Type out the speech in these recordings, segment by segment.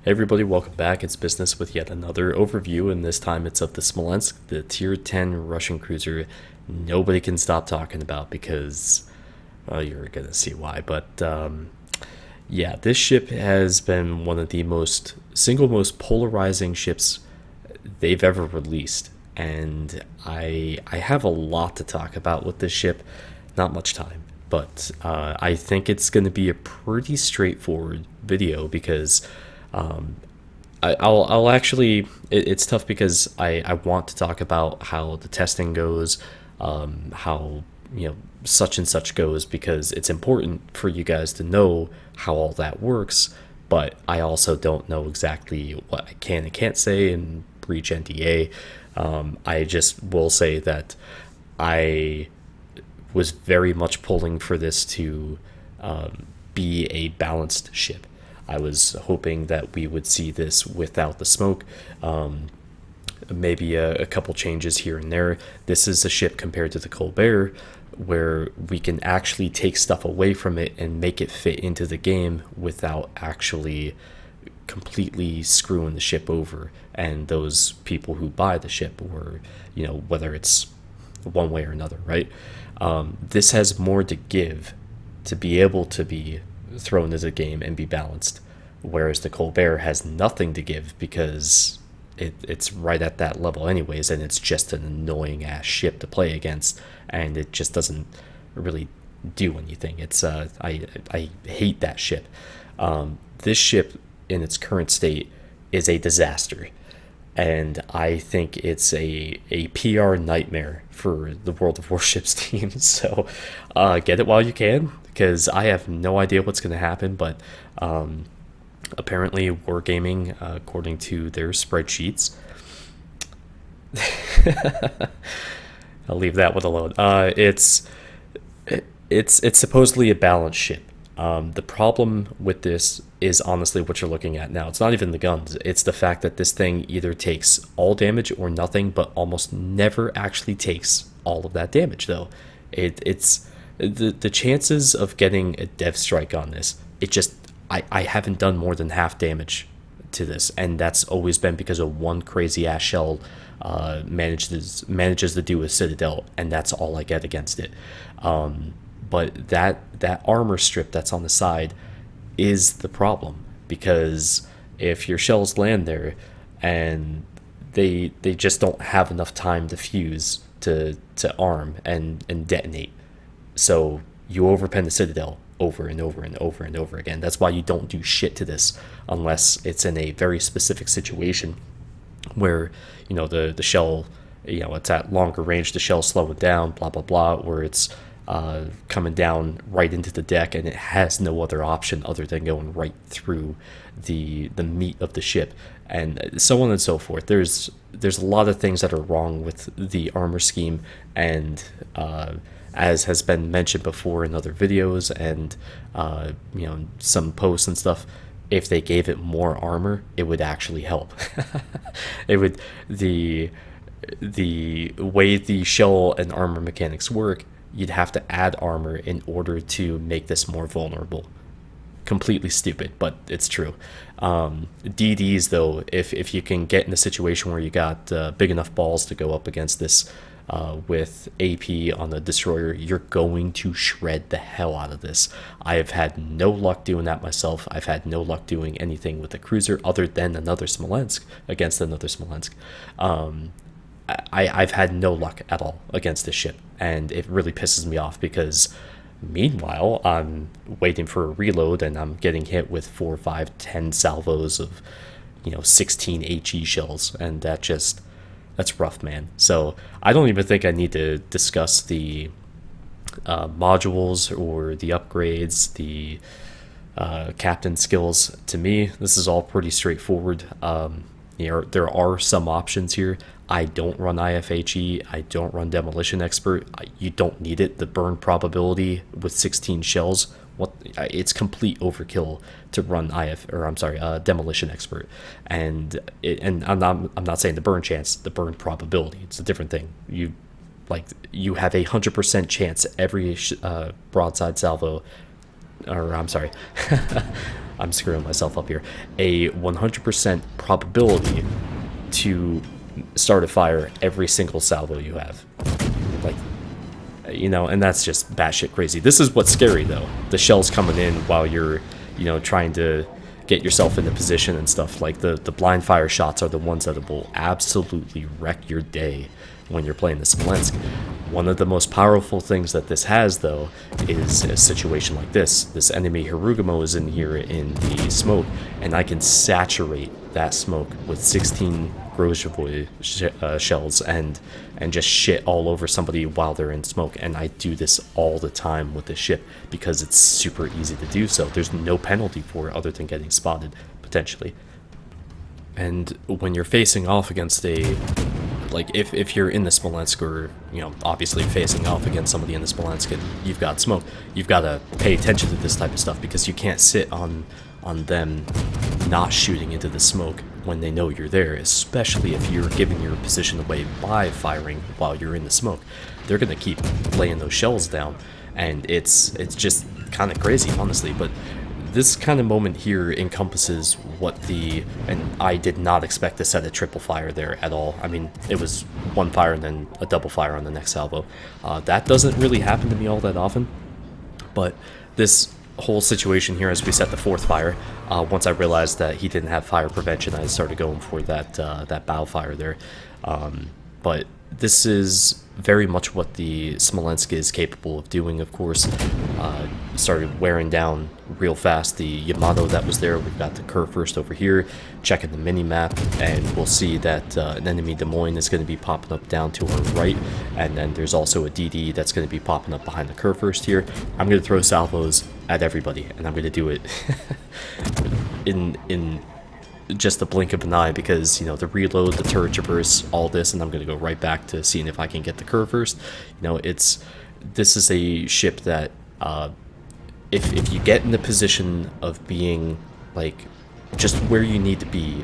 Hey everybody, welcome back. It's Business with yet another overview, and this time it's of the Smolensk, the Tier 10 Russian cruiser nobody can stop talking about because, well, you're going to see why. But yeah, this ship has been one of the most polarizing ships they've ever released, and I have a lot to talk about with this ship. Not much time, but I think it's going to be a pretty straightforward video because I'll actually. It's tough because I want to talk about how the testing goes, how such and such goes because it's important for you guys to know how all that works. But I also don't know exactly what I can and can't say and breach NDA. I just will say that I was very much pulling for this to be a balanced ship. I was hoping that we would see this without the smoke, maybe a couple changes here and there. This is a ship compared to the Colbert where we can actually take stuff away from it and make it fit into the game without actually completely screwing the ship over and those people who buy the ship, or whether it's one way or another, right? This has more to give to be able to be thrown into the game and be balanced, whereas the Colbert has nothing to give because it's right at that level anyways, and it's just an annoying ass ship to play against, and it just doesn't really do anything. I hate that ship. This ship in its current state is a disaster, and I think it's a PR nightmare for the World of Warships team. So get it while you can, because I have no idea what's going to happen. But apparently, Wargaming, according to their spreadsheets, I'll leave that one alone. It's supposedly a balanced ship. The problem with this is honestly what you're looking at now. It's not even the guns. It's the fact that this thing either takes all damage or nothing, but almost never actually takes all of that damage, though. It's the chances of getting a dev strike on this. I haven't done more than half damage to this, and that's always been because of one crazy ass shell manages to do a citadel, and that's all I get against it. But that armor strip that's on the side is the problem, because if your shells land there and they just don't have enough time to fuse to arm and detonate, so you overpen the citadel over and over and over and over again. That's why you don't do shit to this unless it's in a very specific situation where the shell, it's at longer range, the shell slowing down, blah blah blah, where it's coming down right into the deck and it has no other option other than going right through the meat of the ship, and so on and so forth. There's a lot of things that are wrong with the armor scheme, and as has been mentioned before in other videos and some posts and stuff, if they gave it more armor, it would actually help. It would the way the shell and armor mechanics work, you'd have to add armor in order to make this more vulnerable. Completely stupid, but it's true. DDs, though, if you can get in a situation where you got big enough balls to go up against this with AP on the destroyer, you're going to shred the hell out of this. I have had no luck doing that myself. I've had no luck doing anything with a cruiser other than another Smolensk against another Smolensk. I've had no luck at all against this ship, and it really pisses me off because meanwhile I'm waiting for a reload and I'm getting hit with 4, 5, 10 salvos of 16 HE shells, and that's rough, man. So I don't even think I need to discuss the modules or the upgrades, the captain skills. To me, this is all pretty straightforward. There are some options here. I don't run IFHE. I don't run Demolition Expert. You don't need it. The burn probability with 16 shells, it's complete overkill to run Demolition Expert. And I'm not saying the burn chance, the burn probability. It's a different thing. You have 100% chance every broadside salvo, or I'm sorry, I'm screwing myself up here. A 100% probability to start a fire every single salvo you have. Like, you know, and that's just batshit crazy. This is what's scary, though. The shells coming in while you're, you know, trying to get yourself into position and stuff. Like, the blind fire shots are the ones that will absolutely wreck your day when you're playing the Smolensk. One of the most powerful things that this has, though, is a situation like this. This enemy Hirugamo is in here in the smoke, and I can saturate that smoke with 16 Grozhevoy shells and just shit all over somebody while they're in smoke. And I do this all the time with this ship because it's super easy to do so. There's no penalty for it other than getting spotted, potentially. And when you're facing off against a, like, if you're in the Smolensk, or, you know, obviously facing off against somebody in the Smolensk and you've got smoke, you've got to pay attention to this type of stuff, because you can't sit on them not shooting into the smoke when they know you're there, especially if you're giving your position away by firing while you're in the smoke. They're going to keep laying those shells down, and it's just kind of crazy, honestly. But this kind of moment here encompasses what the, and I did not expect to set a triple fire there at all. I mean, it was one fire and then a double fire on the next salvo. That doesn't really happen to me all that often, but this whole situation here, as we set the fourth fire, once I realized that he didn't have fire prevention, I started going for that bow fire there. But this is very much what the Smolensk is capable of doing, of course. Started wearing down real fast the Yamato that was there. We've got the Kurfürst over here, checking the mini-map, and we'll see that an enemy Des Moines is going to be popping up down to our right, and then there's also a DD that's going to be popping up behind the Kurfürst here. I'm going to throw salvos at everybody, and I'm going to do it in just the blink of an eye, because, you know, the reload, the turret traverse, all this, and I'm going to go right back to seeing if I can get the Kurfürst. You know, this is a ship that if you get in the position of being, like, just where you need to be,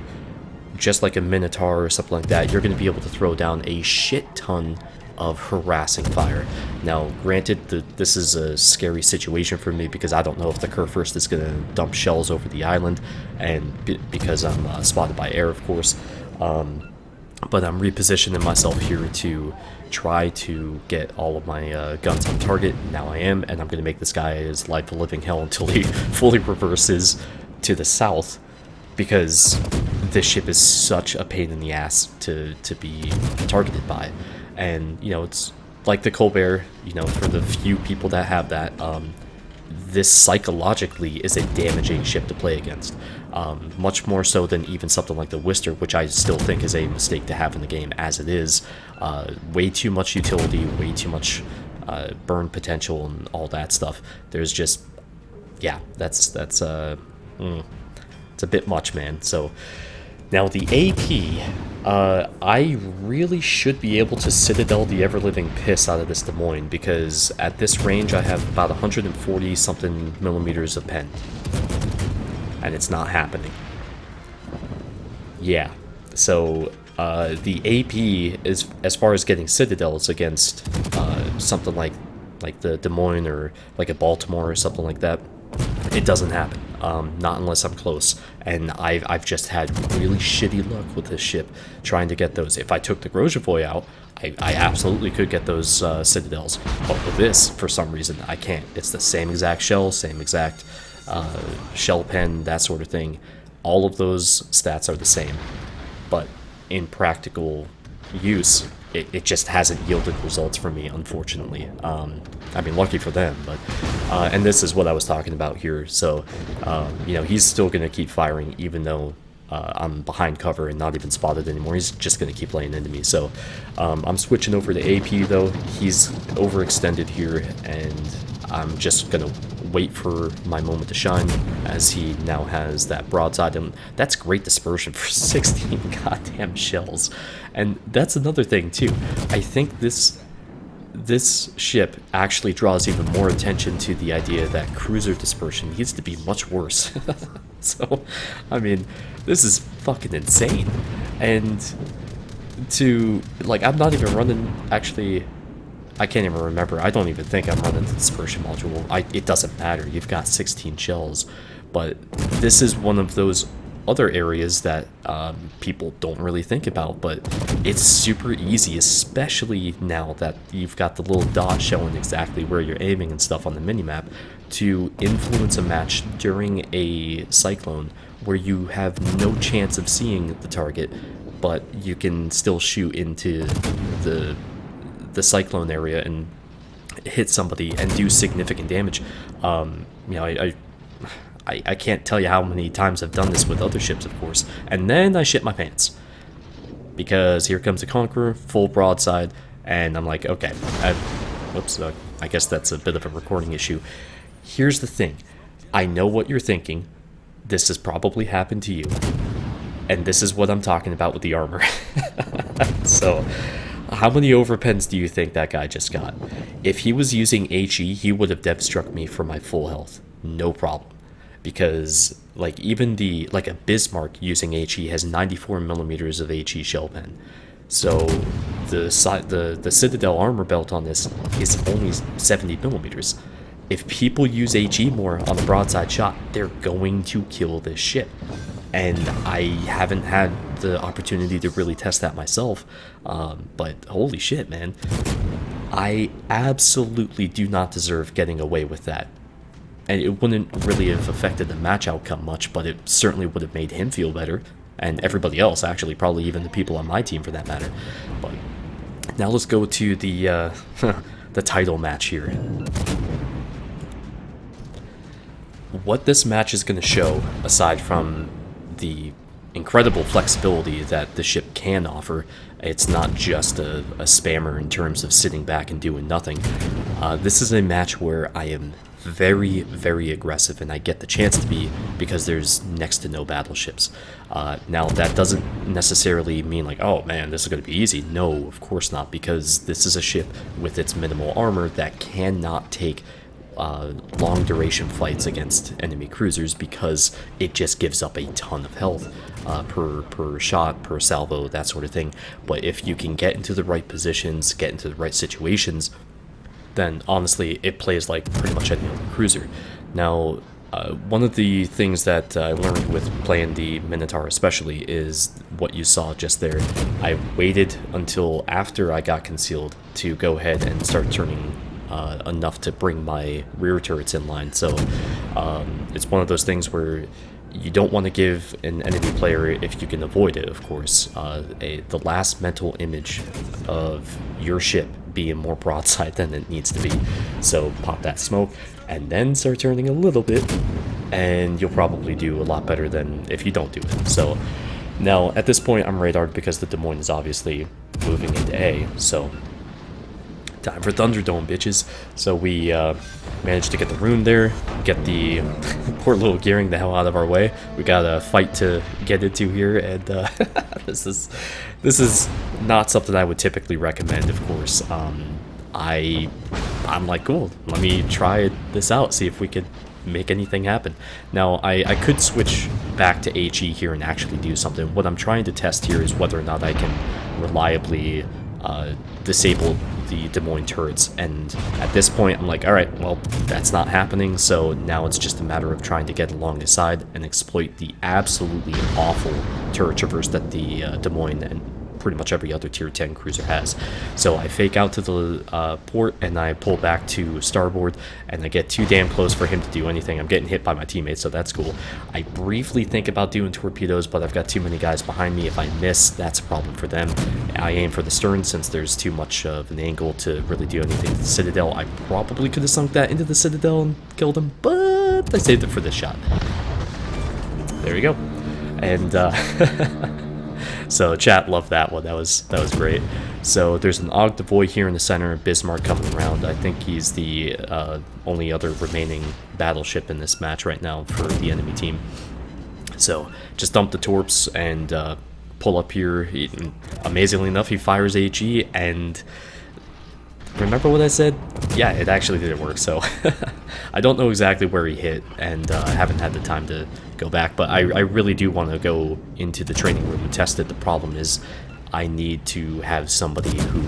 just like a Minotaur or something like that, you're going to be able to throw down a shit ton of harassing fire. Now, granted, this is a scary situation for me, because I don't know if the Kurfürst is going to dump shells over the island, and because I'm spotted by air, of course. But I'm repositioning myself here to try to get all of my guns on target. Now I am, and I'm going to make this guy his life a living hell until he fully reverses to the south, because this ship is such a pain in the ass to be targeted by. And, you know, it's like the Colbert, you know, for the few people that have that, this psychologically is a damaging ship to play against. Much more so than even something like the Worcester, which I still think is a mistake to have in the game as it is. Way too much utility, way too much burn potential and all that stuff. There's just, yeah, it's a bit much, man. So now the AP, I really should be able to Citadel the ever-living piss out of this Des Moines, because at this range I have about 140 something millimeters of pen, and it's not happening. Yeah, so the AP is, as far as getting Citadels against something like the Des Moines or like a Baltimore or something like that, it doesn't happen. Not unless I'm close, and I've just had really shitty luck with this ship trying to get those. If I took the Grozhevoy out, I absolutely could get those Citadels, but with this, for some reason, I can't. It's the same exact shell, same exact shell pen, that sort of thing. All of those stats are the same, but in practical use, it just hasn't yielded results for me, unfortunately. I mean, lucky for them, but and this is what I was talking about here. So you know, he's still going to keep firing even though I'm behind cover and not even spotted anymore. He's just going to keep laying into me. So I'm switching over to AP, though. He's overextended here, and I'm just going to wait for my moment to shine, as he now has that broadside, and that's great dispersion for 16 goddamn shells. And that's another thing too. I think this ship actually draws even more attention to the idea that cruiser dispersion needs to be much worse. So, I mean, this is fucking insane. And to, like, I'm not even running, actually, I can't even remember. I don't even think I'm running the dispersion module. It doesn't matter. You've got 16 shells. But this is one of those other areas that people don't really think about, but it's super easy, especially now that you've got the little dot showing exactly where you're aiming and stuff on the minimap, to influence a match during a cyclone where you have no chance of seeing the target, but you can still shoot into the cyclone area and hit somebody and do significant damage. I can't tell you how many times I've done this with other ships, of course, and then I shit my pants. Because here comes the Conqueror, full broadside, and I'm like, okay, whoops, I guess that's a bit of a recording issue. Here's the thing, I know what you're thinking, this has probably happened to you, and this is what I'm talking about with the armor. So, how many overpens do you think that guy just got? If he was using HE, he would have dev struck me for my full health, no problem. Because like even like a Bismarck using HE has 94 millimeters of HE shell pen, so the Citadel armor belt on this is only 70 millimeters. If people use HE more on the broadside shot, they're going to kill this ship, and I haven't had the opportunity to really test that myself. But holy shit, man, I absolutely do not deserve getting away with that. And it wouldn't really have affected the match outcome much, but it certainly would have made him feel better, and everybody else, actually, probably even the people on my team for that matter. But now let's go to the the title match here. What this match is going to show, aside from the incredible flexibility that the ship can offer, it's not just a spammer in terms of sitting back and doing nothing. This is a match where I am very, very aggressive, and I get the chance to be because there's next to no battleships. Now, that doesn't necessarily mean like, oh man, this is going to be easy. No, of course not, because this is a ship with its minimal armor that cannot take long duration fights against enemy cruisers, because it just gives up a ton of health per shot, per salvo, that sort of thing. But if you can get into the right positions, get into the right situations, then honestly it plays like pretty much any other cruiser. Now, one of the things that I learned with playing the Minotaur especially is what you saw just there. I waited until after I got concealed to go ahead and start turning enough to bring my rear turrets in line. So it's one of those things where you don't want to give an enemy player, if you can avoid it, of course, the last mental image of your ship being more broadside than it needs to be. So pop that smoke and then start turning a little bit, and you'll probably do a lot better than if you don't do it. So now at this point I'm radared because the Des Moines is obviously moving into A, so time for Thunderdome, bitches. So we managed to get the rune there, get the poor little Gearing the hell out of our way. We got a fight to get into here, and this is not something I would typically recommend, of course. I'm like, cool, let me try this out, see if we could make anything happen. Now, I could switch back to HE here and actually do something. What I'm trying to test here is whether or not I can reliably disable the Des Moines turrets, and at this point I'm like, alright, well, that's not happening, so now it's just a matter of trying to get along the side and exploit the absolutely awful turret traverse that the Des Moines and pretty much every other tier 10 cruiser has. So I fake out to the port and I pull back to starboard, and I get too damn close for him to do anything. I'm getting hit by my teammates, so that's cool. I briefly think about doing torpedoes, but I've got too many guys behind me. If I miss, that's a problem for them. I aim for the stern since there's too much of an angle to really do anything to the Citadel. I probably could have sunk that into the Citadel and killed him, but I saved it for this shot. There you go. And so chat loved that one. That was great. So there's an Ogdevoy here in the center, Bismarck coming around. I think he's the only other remaining battleship in this match right now for the enemy team. So just dump the torps and pull up here. Amazingly enough, he fires HE, and remember what I said? Yeah, it actually didn't work. So I don't know exactly where he hit, and I haven't had the time to go back, but I really do want to go into the training room and test it. The problem is I need to have somebody who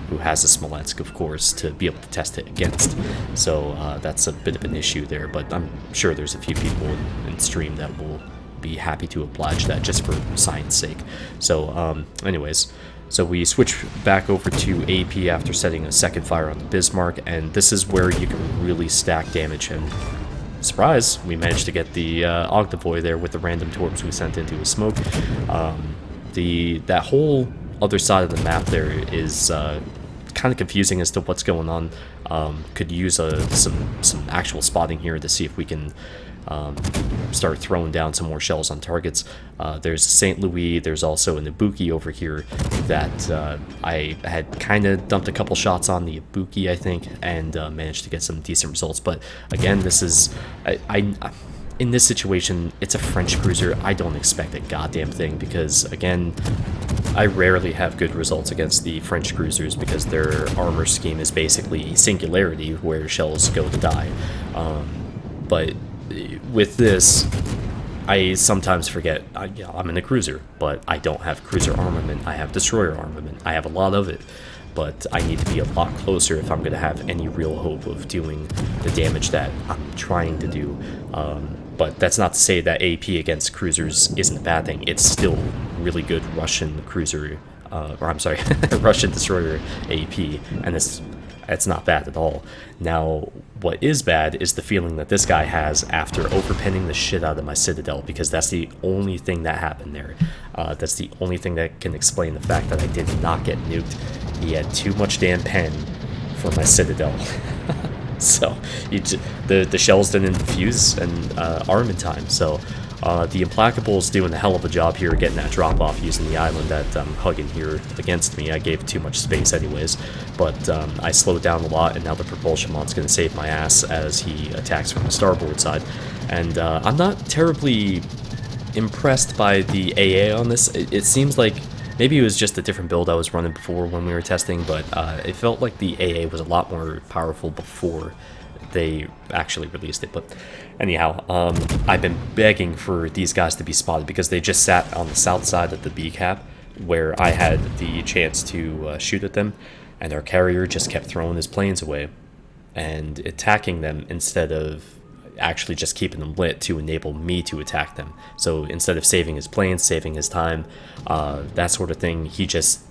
who has a Smolensk, of course, to be able to test it against. So that's a bit of an issue there, but I'm sure there's a few people in stream that will be happy to oblige that just for science sake. So anyways, so we switch back over to AP after setting a second fire on the Bismarck, and this is where you can really stack damage. And surprise, we managed to get the Octovoy there with the random torps we sent into a smoke. That whole other side of the map there is kind of confusing as to what's going on. Could use some actual spotting here to see if we can start throwing down some more shells on targets. There's St. Louis, there's also an Ibuki over here that I had kind of dumped a couple shots on the Ibuki, I think, and managed to get some decent results. But again, this is... in this situation, it's a French cruiser. I don't expect a goddamn thing because, again, I rarely have good results against the French cruisers because their armor scheme is basically singularity, where shells go to die. But with this, I sometimes forget, I'm in a cruiser, but I don't have cruiser armament. I have destroyer armament. I have a lot of it, but I need to be a lot closer if I'm going to have any real hope of doing the damage that I'm trying to do. But that's not to say that AP against cruisers isn't a bad thing. It's still really good Russian cruiser, or I'm sorry, Russian destroyer AP, and it's not bad at all. Now, what is bad is the feeling that this guy has after overpinning the shit out of my Citadel, because that's the only thing that happened there. That's the only thing that can explain the fact that I did not get nuked. He had too much damn pen for my Citadel. So the shells didn't fuse and arm in time. So the Implacable's doing a hell of a job here getting that drop off using the island that I'm hugging here against me. I gave too much space anyways, but I slowed down a lot, and now the propulsion mod's going to save my ass as he attacks from the starboard side. And I'm not terribly impressed by the AA on this. It seems like maybe it was just a different build I was running before when we were testing, but it felt like the AA was a lot more powerful before they actually released it. But anyhow, I've been begging for these guys to be spotted because they just sat on the south side of the B cap where I had the chance to shoot at them, and our carrier just kept throwing his planes away and attacking them instead of actually just keeping them lit to enable me to attack them. So instead of saving his planes, saving his time, that sort of thing, he just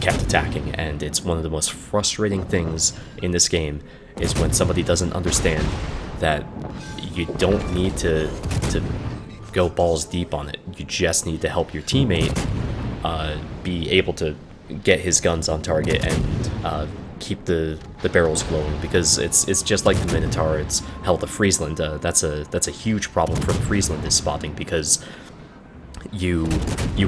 kept attacking. And it's one of the most frustrating things in this game is when somebody doesn't understand that you don't need to go balls deep on it. You just need to help your teammate be able to get his guns on target and keep the barrels glowing, because it's just like the Minotaur. It's hell, the Friesland. That's a huge problem for the Friesland is spotting, because you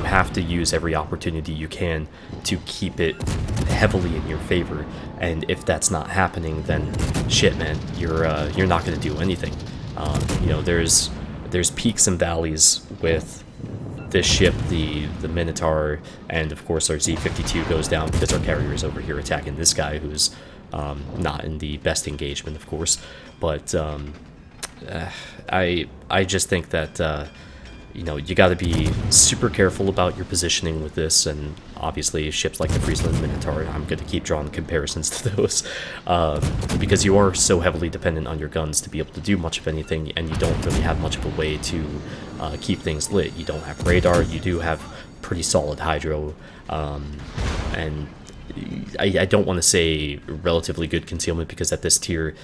have to use every opportunity you can to keep it heavily in your favor. And if that's not happening, then shit, man, you're not going to do anything. You know, there's peaks and valleys with this ship, the Minotaur, and of course our Z-52 goes down because our carrier is over here attacking this guy who's not in the best engagement, of course. But I just think that you know, you got to be super careful about your positioning with this, and obviously ships like the Friesland Minotaur, I'm going to keep drawing comparisons to those, because you are so heavily dependent on your guns to be able to do much of anything, and you don't really have much of a way to keep things lit. You don't have radar, you do have pretty solid hydro, and I don't want to say relatively good concealment, because at this tier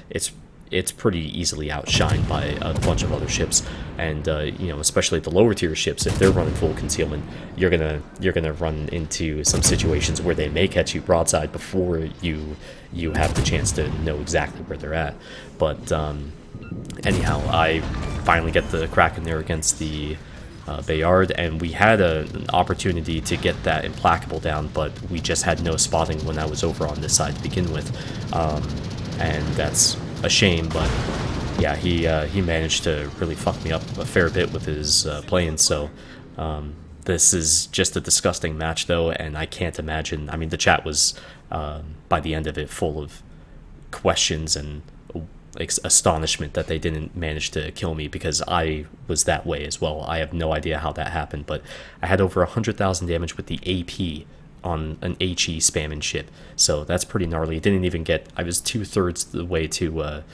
it's pretty easily outshined by a bunch of other ships, and you know, especially the lower tier ships, if they're running full concealment, you're gonna run into some situations where they may catch you broadside before you have the chance to know exactly where they're at. But anyhow, I finally get the crack in there against the Bayard, and we had an opportunity to get that Implacable down, but we just had no spotting when I was over on this side to begin with, and that's a shame. But yeah, he managed to really fuck me up a fair bit with his planes. So this is just a disgusting match though, and I can't imagine, I mean, the chat was by the end of it full of questions and astonishment that they didn't manage to kill me, because I was that way as well. I have no idea how that happened, but I had over 100,000 damage with the AP on an HE spamming ship. So that's pretty gnarly. It didn't even get, I was 2/3 the way to a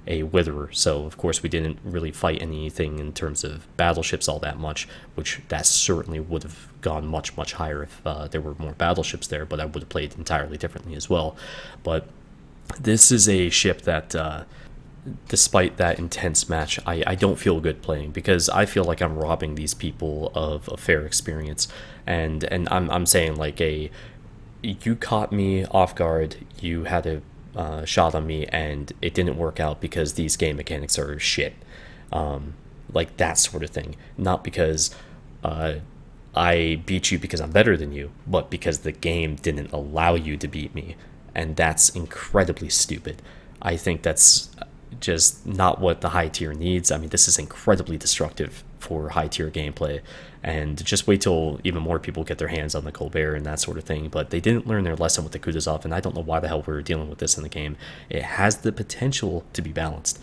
Witherer, so of course we didn't really fight anything in terms of battleships all that much, which that certainly would have gone much, much higher if there were more battleships there, but I would have played entirely differently as well. But this is a ship that, despite that intense match, I don't feel good playing, because I feel like I'm robbing these people of a fair experience, and I'm saying like you caught me off guard, you had a shot on me, and it didn't work out because these game mechanics are shit. Like that sort of thing. Not because I beat you because I'm better than you, but because the game didn't allow you to beat me. And that's incredibly stupid. I think that's just not what the high tier needs. I mean, this is incredibly destructive for high tier gameplay, and just wait till even more people get their hands on the Colbert and that sort of thing. But they didn't learn their lesson with the Kutuzov, and I don't know why the hell we're dealing with this in the game. It has the potential to be balanced,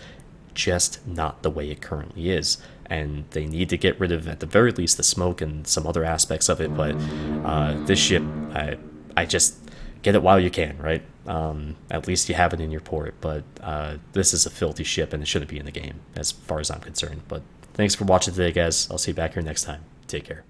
just not the way it currently is. And they need to get rid of, at the very least, the smoke and some other aspects of it. But this ship, I just get it while you can, right? At least you have it in your port. But this is a filthy ship, and it shouldn't be in the game, as far as I'm concerned. But thanks for watching today, guys. I'll see you back here next time. Take care.